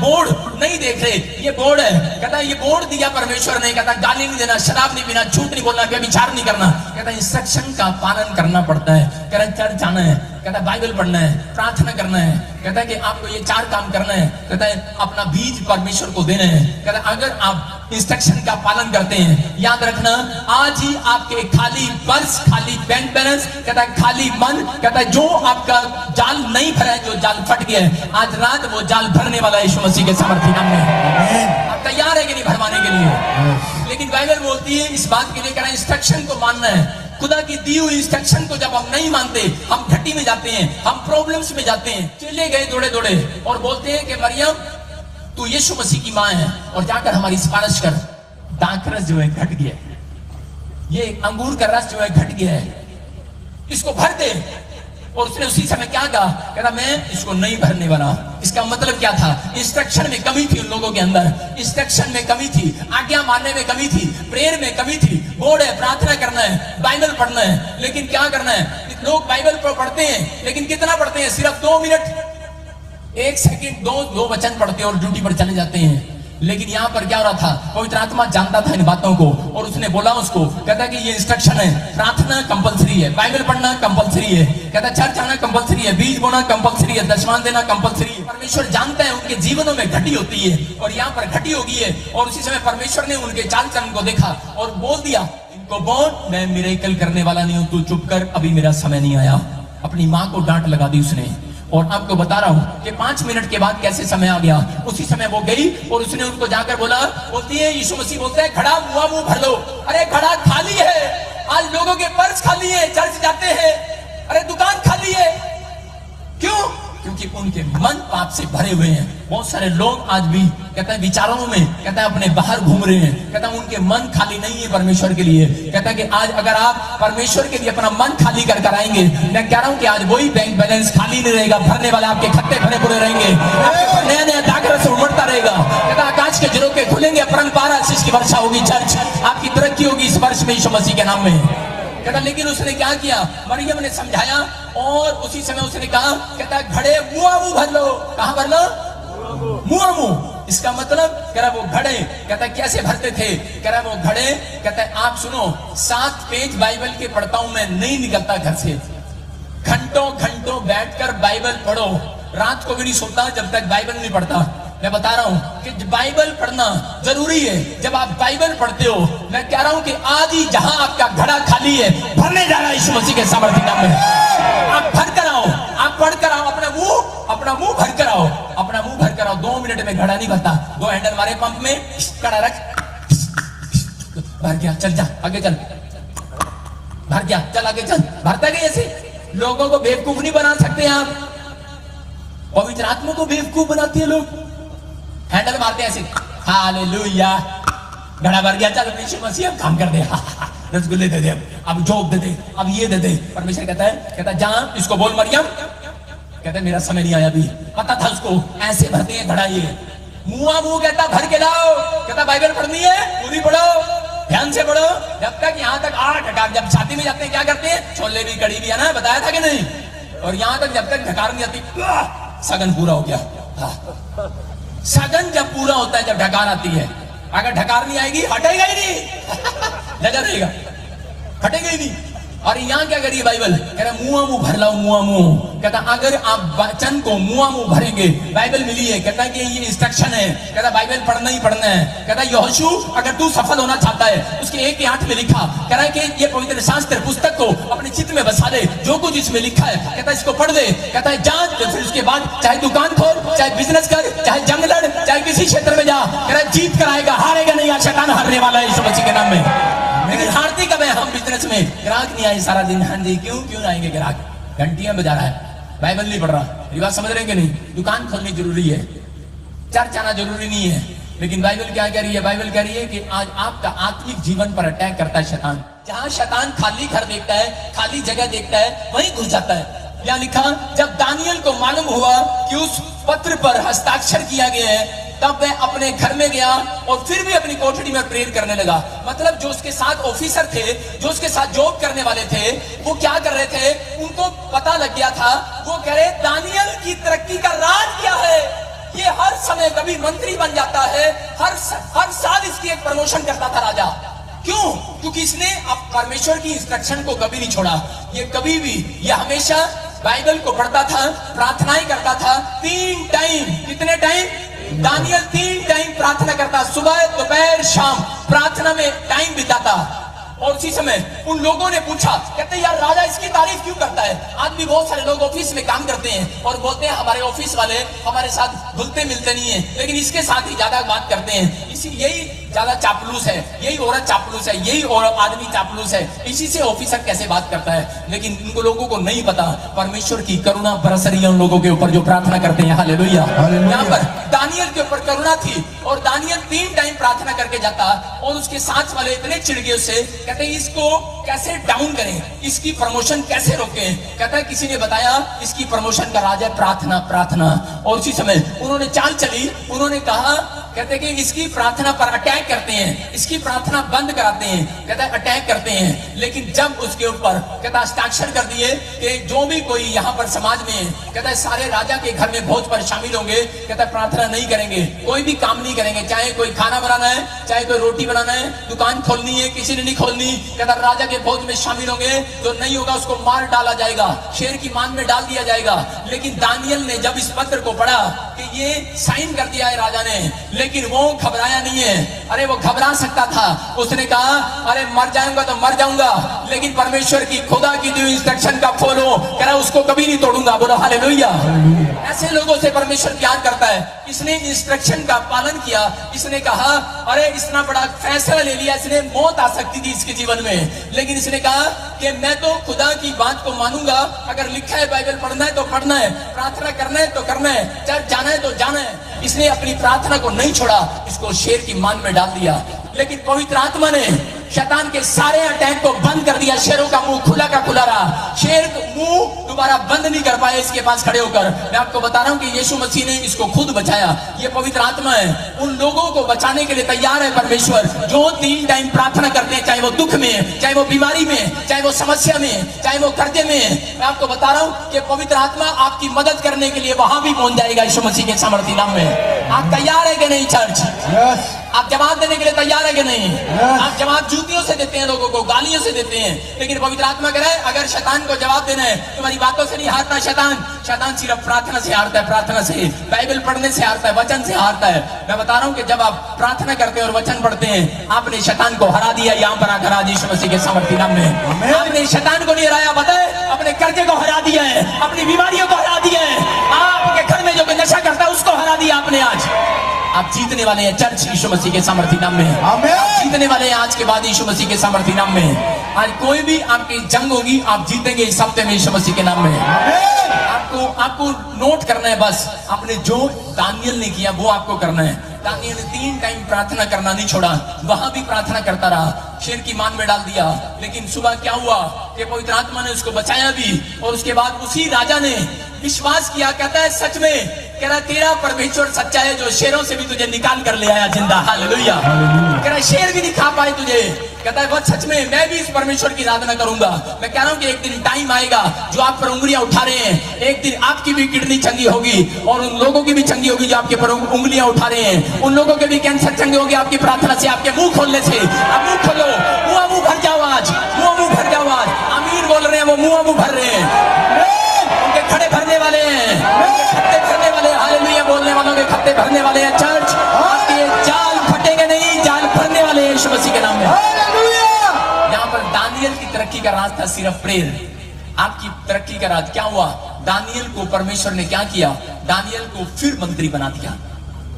Board नहीं देख रहे, ये बोर्ड है। कहता ये बोर्ड दिया परमेश्वर ने, कहता गाली नहीं देना, शराब नहीं पीना, झूठ नहीं बोलना, व्यभिचार नहीं करना। कहता इंस्ट्रक्शन का पालन करना पड़ता है। कहता चर्च जाना है, कहता बाइबल पढ़ना है, प्रार्थना करना है। कहता है कि आपको ये 4 काम करना है। कहता है अपना बीज परमेश्वर को देना है। कहता है अगर आप इंस्ट्रक्शन का पालन करते हैं, याद रखना आज ही आपके खाली पर्स, खाली बैंक बैलेंस, कहता है खाली मन, कहता है जो आपका जाल नहीं भरा है, जो जाल फट गया है, आज रात वो जाल भरने वाला यीशु मसीह के सामर्थ्य नाम में। आप तैयार है कि नहीं भरवाने के लिए? लेकिन बाइबल बोलती है इस बात के लिए कहना इंस्ट्रक्शन को मानना है। खुदा की दी हुई इंस्ट्रक्शन को जब हम नहीं मानते, हम घटी में जाते हैं, हम प्रॉब्लम्स में जाते हैं। चले गए दौड़े दौड़े और बोलते हैं कि मरियम तू यीशु मसीह की मां है और जाकर हमारी सिफारिश कर। दाखरस जो है घट गया है, ये अंगूर का रस जो है घट गया है, इसको भर दे। और उसने उसी समय क्या कहा? कहता मैं इसको नहीं भरने वाला। इसका मतलब क्या था? इंस्ट्रक्शन में कमी थी उन लोगों के अंदर, इंस्ट्रक्शन में कमी थी, आज्ञा मानने में कमी थी, प्रेयर में कमी थी। बोर्ड है, प्रार्थना करना है, बाइबल पढ़ना है, लेकिन क्या करना है? लोग बाइबल पढ़ते हैं, लेकिन कितना पढ़ते हैं? सिर्फ 2 मिनट, 1 सेकंड, दो वचन पढ़ते हैं और ड्यूटी पर चले जाते हैं। लेकिन यहाँ पर क्या हो रहा था? पवित्र आत्मा जानता था इन बातों को और उसने बोला उसको, कहता कि ये इंस्ट्रक्शन है, प्रार्थना कंपलसरी है, बाइबल पढ़ना कंपलसरी है, कहता चर्च आना कंपलसरी है, बीज बोना कंपलसरी है, दशमान देना कंपलसरी है। परमेश्वर जानता है उनके जीवनों में घटी होती है और यहाँ पर घटी होगी है। और उसी समय परमेश्वर ने उनके चाल चलन को देखा और बोल दिया इनको, बोल मैं मिरेकल करने वाला नहीं हूं, तू चुप कर, अभी मेरा समय नहीं आया। अपनी माँ को डांट लगा दी उसने। और आपको बता रहा हूं कि 5 मिनट के बाद कैसे समय आ गया। उसी समय वो गई और उसने उनको जाकर बोला, बोलती है यीशु मसीह बोलता है घड़ा मुंह भर लो। अरे घड़ा खाली है, आज लोगों के पर्स खाली है, चर्च जाते हैं, अरे दुकान खाली है। क्यों? क्योंकि उनके मन पाप से भरे हुए हैं। बहुत सारे लोग आज भी कहता है विचारों में, कहता है अपने बाहर घूम रहे हैं, कहता है उनके मन खाली नहीं है परमेश्वर के लिए। कहता है कि आज अगर आप परमेश्वर के लिए अपना मन खाली कर कर आएंगे, मैं कह रहा हूं कि आज वही बैंक बैलेंस खाली नहीं रहेगा, भरने वाले आपके खत्ते भरे पूरे रहेंगे, नया नया दाखरस से उमड़ता रहेगा। कहता आकाश के झरोखे खुलेंगे, अपरंपार आशीष की वर्षा होगी, चर्च आपकी तरक्की होगी इस वर्ष में यीशु मसीह के नाम में। कहता लेकिन उसने क्या किया? मरियम ने समझाया और उसी समय उसने कहा, कहता घड़े मुंह भर लो। कहां भर लो? मुंह। इसका मतलब कह रहा वो घड़े, कहता कैसे भरते थे? कह रहा वो घड़े, कहता है आप सुनो, 7 पेज बाइबल के पढ़ता हूं मैं, नहीं निकलता घर से। घंटों घंटों बैठकर बाइबल पढ़ो, रात को भी नहीं सोता जब तक बाइबल नहीं पढ़ता। मैं बता रहा हूं कि बाइबल पढ़ना जरूरी है। जब आप बाइबल पढ़ते हो, मैं कह रहा हूं कि आज ही जहां आपका घड़ा खाली है, भरने जा रहा है यीशु मसीह के सामर्थ्य नाम में। आप भर कर आओ, आप पढ़ कर आओ, अपना मुंह भर कर आओ, अपना मुंह भर कर आओ। 2 मिनट में घड़ा नहीं भरता। 2 हैंडल मारे पंप में, कड़ा रख, भर गया, चल जा आगे चल, भर गया, चल आगे चल। भरता गया ऐसे। लोगों को बेवकूफ नहीं बना सकते आप, पवित्र आत्मा को बेवकूफ बनाती है लोग। हैंडल मारते ऐसे, हालेलुया, घड़ा भर गया, चल यीशु मसीह अब काम कर दे, रसगुल्ले दे दे, अब जोक दे दे, अब ये दे दे। परमेश्वर कहता है जा इसको बोल मरियम, कहता मेरा समय नहीं आया अभी। पता था उसको, ऐसे भरते हैं घड़ा ये। मुंह कहता भर के लाओ, कहता बाइबल पढ़नी है, पूरी पढ़ो, ध्यान से पढ़ो। जब तक यहाँ तक 8 ढकार, जब शादी में जाते हैं क्या करते हैं? छोले भी कड़ी भी है ना, बताया था कि नहीं? और यहाँ तक जब तक ढकार नहीं आती, सगन पूरा हो गया। सगन जब पूरा होता है जब ढकार आती है। अगर ढकार नहीं आएगी हटेगा ही नहीं, लगा रहेगा, हटेगा ही नहीं। और यहाँ क्या करिए बाइबल कह रहा मुंह भर लाओ, मुंह। कहता अगर आप वचन को मुंह भरेंगे, बाइबल मिली है, कहता कि ये इंस्ट्रक्शन है, कहता बाइबल पढ़ना ही पढ़ना है। कहता यहोशू अगर तू सफल होना चाहता है, उसके 1:8 में लिखा, कह रहा है कि ये पवित्र शास्त्र पुस्तक को अपने चित्त में बसा दे, जो कुछ इसमें लिखा है, कहता इसको पढ़ दे। कहता है जान, तो फिर उसके बाद चाहे दुकान खोल, चाहे बिजनेस कर, चाहे जंग लड़, चाहे किसी क्षेत्र में जा, कह रहा जीत कर आएगा, हारेगा नहीं। आज शैतान हारने वाला है यीशु मसीह के नाम में। लेकिन हारती कब है? हम बिजनेस में, ग्राहक नहीं आए सारा दिन। हाँ जी, क्यों ना आएंगे ग्राहक? घंटियां बजा रहा है, बाइबल नहीं पढ़ रहा। ये बात समझ रहे कि नहीं? दुकान खोलनी जरूरी है, चर्च आना जरूरी नहीं है। लेकिन बाइबल क्या कह रही है? बाइबल कह रही है कि आज आपका आत्मिक जीवन पर अटैक करता है शैतान। जहां शैतान खाली घर देखता है, खाली जगह देखता है, वहीं घुस जाता है। यहाँ लिखा, जब दानियल को मालूम हुआ कि उस पत्र पर हस्ताक्षर किया गया है, तब वह अपने घर में गया और फिर भी अपनी कोठरी में प्रेयर करने लगा। मतलब जो उसके साथ ऑफिसर थे, जो उसके साथ जॉब करने वाले थे, वो क्या कर रहे थे? उनको पता लग गया था। वो कह रहे दानियल की तरक्की का राज क्या है? ये हर समय कभी मंत्री बन जाता है, हर साल इसकी एक प्रमोशन करता था राजा। क्यों? क्योंकि इसने अब परमेश्वर की इंस्ट्रक्शन को कभी नहीं छोड़ा। ये कभी भी, ये हमेशा बाइबल को पढ़ता था, प्रार्थनाएं करता था 3 टाइम। कितने टाइम? दानियल 3 टाइम प्रार्थना करता, सुबह दोपहर शाम प्रार्थना में टाइम बिताता। और उसी समय उन लोगों ने पूछा, कहते यार राजा इसकी तारीफ क्यों करता है? आज भी बहुत सारे लोग ऑफिस में काम करते हैं और बोलते हैं हमारे ऑफिस वाले हमारे साथ घुलते मिलते नहीं है, लेकिन इसके साथ ही ज्यादा बात करते हैं। इसी यही ज्यादा चापलूस है, यही औरत चापलूस है, यही और आदमी चापलूस है, इसी से ऑफिसर कैसे बात करता है। लेकिन इनको लोगों को नहीं पता परमेश्वर की करुणा बरस रही है उन लोगों के ऊपर जो प्रार्थना करते हैं। हालेलुया। यहाँ पर दानियल के ऊपर करुणा थी और दानियल 3 टाइम प्रार्थना करके जाता और उसके साथ वाले इतने चिढ़ गए उससे, कहते इसको कैसे डाउन करें, इसकी प्रमोशन कैसे रोकें। कहता है किसी ने बताया इसकी प्रमोशन का राज है प्रार्थना, प्रार्थना। और उसी समय उन्होंने चाल चली, उन्होंने कहा, कहते कि इसकी प्रार्थना पर अटैक करते हैं, इसकी प्रार्थना बंद कराते हैं। कहता है अटैक करते हैं, लेकिन जब उसके ऊपर कहता हस्ताक्षर कर दिए कि जो भी कोई यहाँ पर समाज में, कहता है सारे राजा के घर में भोज पर शामिल होंगे, कहता है प्रार्थना नहीं करेंगे, कोई भी काम नहीं करेंगे, चाहे कोई खाना बनाना है, चाहे कोई रोटी बनाना है, दुकान खोलनी है, किसी ने नहीं खोलनी। कहता राजा के भोज में शामिल होंगे, जो नहीं होगा उसको मार डाला जाएगा, शेर की मान में डाल दिया जाएगा। लेकिन दानियल ने जब इस पत्र को पढ़ा कि ये साइन कर दिया है राजा ने, लेकिन वो घबराया नहीं है। अरे वो घबरा सकता था, उसने कहा अरे मर जाऊंगा तो मर जाऊंगा, लेकिन परमेश्वर की खुदा की दी इंस्ट्रक्शन का फॉलो करा, उसको कभी नहीं तोड़ूंगा। बोलो हालेलुया। ऐसे लोगों से परमेश्वर प्यार करता है। इसने इंस्ट्रक्शन का पालन किया, इसने कहा अरे इतना बड़ा फैसला ले लिया, इसने मौत आ सकती थी इसके जीवन में, लेकिन इसने कहा कि मैं तो खुदा की बात को मानूंगा। अगर लिखा है बाइबल पढ़ना है तो पढ़ना है, प्रार्थना करना है तो करना है, चर्च जाना है तो जाना है। इसने अपनी प्रार्थना को नहीं छोड़ा, इसको शेर की मान में डाल दिया। लेकिन पवित्र आत्मा ने शैतान के सारे अटैक को बंद कर दिया। शेरों का मुंह खुला का खुला रहा, शेर मुंह दोबारा बंद नहीं कर पाए इसके पास खड़े होकर। मैं आपको बता रहा हूं कि यीशु मसीह ने इसको खुद बचाया। ये पवित्र आत्मा है, उन लोगों को बचाने के लिए तैयार है परमेश्वर जो 3 टाइम प्रार्थना करते हैं, चाहे वो दुख में, चाहे वो बीमारी में, चाहे वो समस्या में, चाहे वो कर्जे में। मैं आपको बता रहा हूं कि पवित्र आत्मा आपकी मदद करने के लिए वहां भी पहुंच जाएगा यीशु मसीह के सामर्थ्य नाम में। आप तैयार है कि नहीं चर्च? आप जवाब देने के लिए तैयार है कि नहीं? आप जवाब जूतियों से देते हैं, लोगों को गालियों से देते हैं, लेकिन पवित्र आत्मा कह रहा है अगर शैतान को जवाब देना है, तुम्हारी बातों से नहीं हारता शैतान। शैतान सिर्फ प्रार्थना से हारता है, प्रार्थना से, बाइबल पढ़ने से हारता है, वचन से हारता है। मैं बता रहा हूं कि जब आप प्रार्थना करते हैं और वचन पढ़ते हैं, आपने शैतान को हरा दिया। यहाँ पर आकर आज यीशु मसीह के सामर्थ्य नाम में आपने शैतान को नहीं हराया, बताए अपने कर्जे को हरा दिया है, अपनी बीमारियों को हरा दिया है, आपके घर में जो नशा करता है उसको हरा दिया आपने। आज आप जीतने वाले हैं चर्च यीशु मसीह के सामर्थ्य नाम में। आप जीतने वाले हैं आज के बाद यीशु मसीह के सामर्थ्य नाम में। आज कोई भी आपकी जंग होगी, आप जीतेंगे इस हफ्ते में यीशु मसीह के नाम में। आपको नोट करना है, बस आपने जो दानियल ने किया वो आपको करना है। दानियल ने 3 टाइम प्रार्थना करना नहीं छोड़ा, वहां भी प्रार्थना करता रहा, शेर की मान में डाल दिया। लेकिन सुबह क्या हुआ कि पवित्र आत्मा ने उसको बचाया भी, और उसके बाद उसी राजा ने विश्वास किया। कहता है सच में, कह रहा तेरा परमेश्वर सच्चा है जो शेरों से भी तुझे निकाल कर ले आया जिंदा। हालेलुया। कह रहा शेर भी नहीं खा पाए तुझे। कहता है वो सच में मैं भी इस परमेश्वर की आराधना करूंगा। मैं कह रहा हूं कि एक दिन टाइम आएगा जो आप पर उंगलियां उठा रहे हैं, एक दिन आपकी भी किडनी चंगी होगी और उन लोगों की भी चंगी होगी जो आपके पर उंगलियां उठा रहे हैं। उन लोगों के भी कैंसर चंगे होंगे आपकी प्रार्थना से, आपके मुंह खोलने से। अब मुंह खोलो, मुंह भर जाओ आज, मुंह भर जाओ आज। अमीर बोल रहे हैं, वो मुंह भर रहे हैं, उनके खड़े भरने वाले हैं, खत्ते भरने वाले। हालेलुया। बोलने वालों के खत्ते भरने वाले हैं चर्च। आपके जाल फटेंगे नहीं, जाल भरने वाले हैं यीशु मसीह के नाम में। यहाँ पर दानियल की तरक्की का राज था सिर्फ प्रेयर। आपकी तरक्की का राज क्या हुआ? दानियल को परमेश्वर ने क्या किया? दानियल को फिर मंत्री बना दिया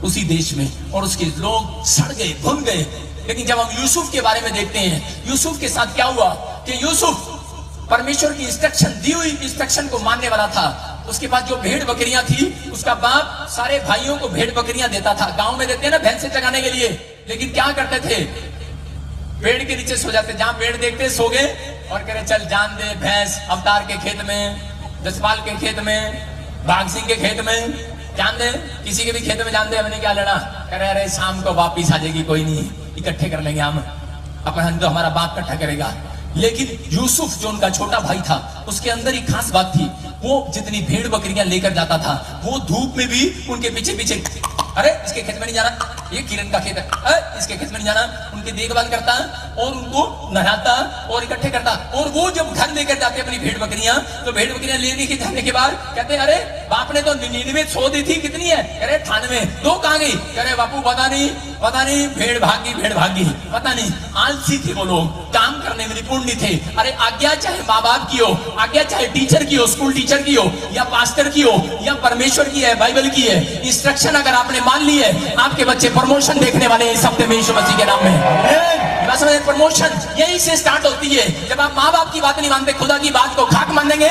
उसी देश में, और उसके लोग सड़ गए, भून गए। लेकिन जब हम यूसुफ के बारे में देखते हैं, यूसुफ के साथ क्या हुआ कि यूसुफ परमेश्वर की इंस्ट्रक्शन, दी हुई इंस्ट्रक्शन को मानने वाला था। उसके पास जो भेड़ बकरियां थी, उसका बाप सारे भाइयों को भेड़ बकरियां देता था। गांव में देते हैं ना भैंसे चराने के लिए, लेकिन क्या करते थे? पेड़ के नीचे सो जाते, जहां पेड़ देखते सो गए और कह रहे चल जान दे भैंस अवतार के खेत में, जसपाल के खेत में, भाग सिंह के खेत में, जान दे किसी के भी खेत में, जान दे हमने क्या लेना। कह रहे अरे शाम को वापिस आ जाएगी, कोई नहीं, इकट्ठे कर लेंगे हम, अपन तो हमारा बाप इकट्ठा करेगा। लेकिन यूसुफ जो उनका छोटा भाई था, उसके अंदर ही खास बात थी। वो जितनी भेड़ बकरियां लेकर जाता था, वो धूप में भी उनके पीछे पीछे, अरे इसके खेत में नहीं जाना, ये किरण का खेत है, इसके खेत में नहीं जाना, उनकी देखभाल करता और उनको नहलाता और इकट्ठे करता। और वो जब घर लेकर जाते अपनी भेड़ बकरियां, तो भेड़ बकरियां लेने के जाने के बाद कहते अरे बाप ने तो 99 100 दी थी, कितनी है? अरे 98, 2 कहां गई? अरे बापू पता नहीं, भेड़ भागी, पता नहीं। आलसी थे वो लोग, काम करने में निपुण नहीं थे। अरे आज्ञा चाहे माँ बाप की हो, आज्ञा चाहे टीचर की हो, स्कूल टीचर की हो या पास्टर की हो या परमेश्वर की है, बाइबल की है, इंस्ट्रक्शन अगर आपने मान ली है, आपके बच्चे प्रमोशन देखने वाले हैं इस हफ्ते में यीशु मसीह के नाम में। बस प्रमोशन यहीं से स्टार्ट होती है। जब आप माँ बाप की बात नहीं मानते, खुदा की बात को खाक मानेंगे।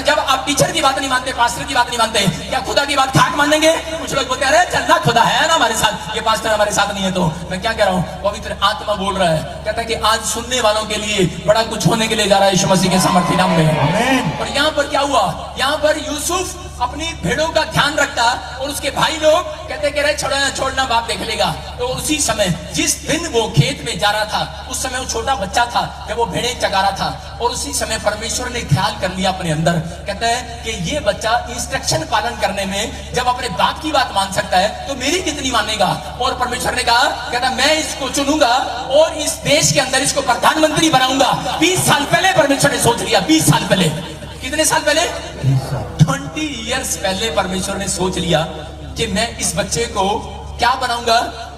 जब आप टीचर की बात नहीं मानते, पास्टर की बात नहीं मानते, क्या खुदा की बात खाक मानेंगे? कुछ लोग बोलते हैं अरे चलना, खुदा है ना हमारे साथ, ये पास्टर हमारे साथ नहीं है। तो मैं क्या कह रहा हूँ, पवित्र आत्मा बोल रहा है, कहता है कि आज सुनने वालों के लिए बड़ा कुछ होने के लिए जा रहा है यीशु मसीह के सामर्थ्य नाम में। और यहाँ पर क्या हुआ, यहाँ पर यूसुफ अपनी भेड़ों का ध्यान रखता और उसके भाई लोग कहते कि छोड़ना बाप देख लेगा। तो उसी समय जिस दिन वो खेत में जा रहा था, उस समय वो छोटा बच्चा था जब वो भेड़ें चगा रहा था, और उसी समय परमेश्वर ने ख्याल कर लिया अपने अंदर, कहते हैं कि ये बच्चा इंस्ट्रक्शन पालन करने में जब अपने बाप की बात मान सकता है, तो मेरी कितनी मानेगा। और परमेश्वर ने कहा, कहता मैं इसको चुनूंगा और इस देश के अंदर इसको प्रधानमंत्री बनाऊंगा। 20 साल पहले परमेश्वर ने सोच लिया, 20 साल पहले, कितने साल पहले? 20 इयर्स पहले परमेश्वर ने सोच लिया कि मैं इस बच्चे को क्या बनाऊंगा।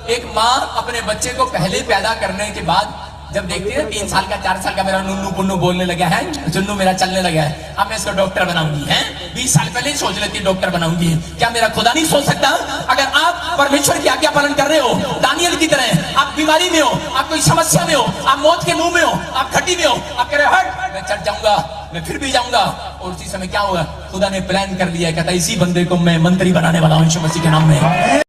एक माँ अपने बच्चे को पहले पैदा करने के बाद जब देखती है 3 साल का 4 साल का मेरा नुन्नू पुन्नू बोलने लगा है, जुन्नू मेरा चलने लगा है, अब मैं इसको डॉक्टर बनाऊंगी है, 20 साल पहले ही सोच लेती डॉक्टर बनाऊंगी। क्या मेरा खुदा नहीं सोच सकता? अगर आप परमेश्वर की आज्ञा पालन कर रहे हो, दानियल की तरह, आप बीमारी में हो, आप कोई समस्या में हो, आप मौत के मुंह में हो, आप घटी में हो, आप कह रहे हट मैं चढ़ जाऊंगा, मैं फिर भी जाऊंगा, और उसी समय क्या होगा, खुदा ने प्लान कर लिया, कहता इसी बंदे को मैं मंत्री बनाने वाला हूं यीशु मसीह के नाम में।